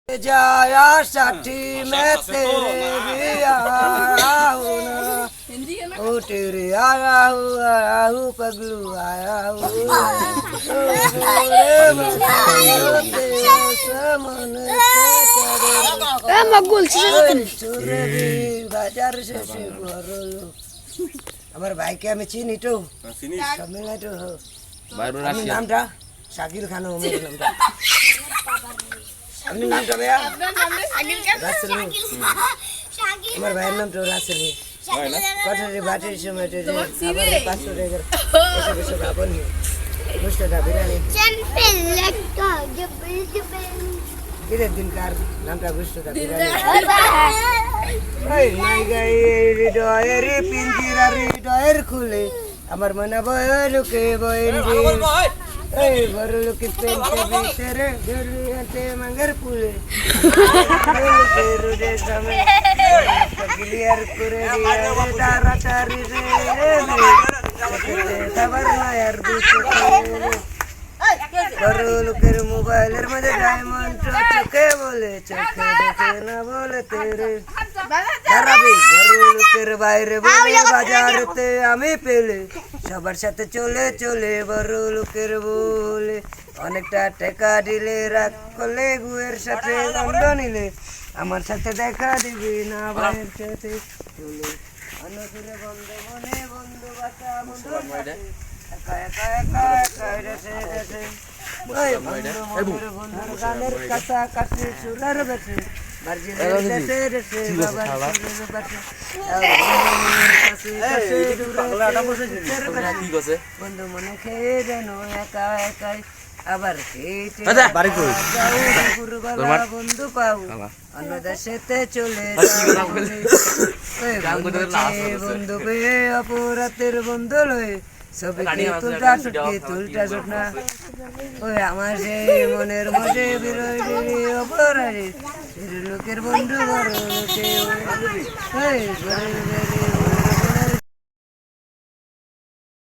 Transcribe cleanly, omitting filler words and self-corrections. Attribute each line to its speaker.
Speaker 1: जाया साठी मैं तेरे भी आया हूँ ना ओ तेरे आया हूँ पगलू आया हूँ বাজার শেষে বড়লো আমার ভাইকে আমি চিনি তো তামিলনাড়ু আমি নামটা শাকিল খান আমার নামটা আপনি নামটা ভাইয়া রাসেল আমার ভাইয়ের নামটা রাসেল কঠারি বাটির সময় আবার 500 টাকার এসে খাবেন মুস্তাদা বিরিয়ানি কিরে দিনকার নামটা মুস্তাদা বিরিয়ানি পিঞ্জিরার হৃদয়ের খুলে আমার মনে বয় লোকে বয়েন এই বড় লোকে পেনতে ভিতরে ঘুরিয়েতে মঙ্গর ফুলে রোদে সামনে ক্লিয়ার করে দিয়ে তারা তারি রে খবর না আর বড় লোকের মোবাইলের মধ্যে ডায়মন্ড চোখে বলে চোখে দেখে না বলে তেরে দাঁড়াবি বড় লোকের বাইরে বলে বাজারেতে আমি পেলে সবার সাথে চলে চলে বড় লোকের বলে অনেকটা টাকা দিলে রাগ করলে গুয়ের সাথে গন্ধ নিলে আমার সাথে দেখা দিবি না ভাইয়ের সাথে চলে অনসুরে বন্ধ মনে বন্ধু বাতা বন্ধু একা একা একা একা রেসে রেসে ওই বন্ধু বন্ধুর গানের কাছা কাছে সুরার বেছে মার্জিনের রেসে রেসে বাবার সুরের বাছে বন্ধু মনে খেয়ে যেন একা একাই আবার বন্ধু পাও অন্য দেশেতে চলে বন্ধু পেয়ে অপরাতের বন্ধু লয়ে ছবি তুলটা ছুটকি তুলটা ছুটনা ওই আমার সেই মনের মধ্যে বিরোধী অপরাধী লোকের বন্ধু বড় লোকে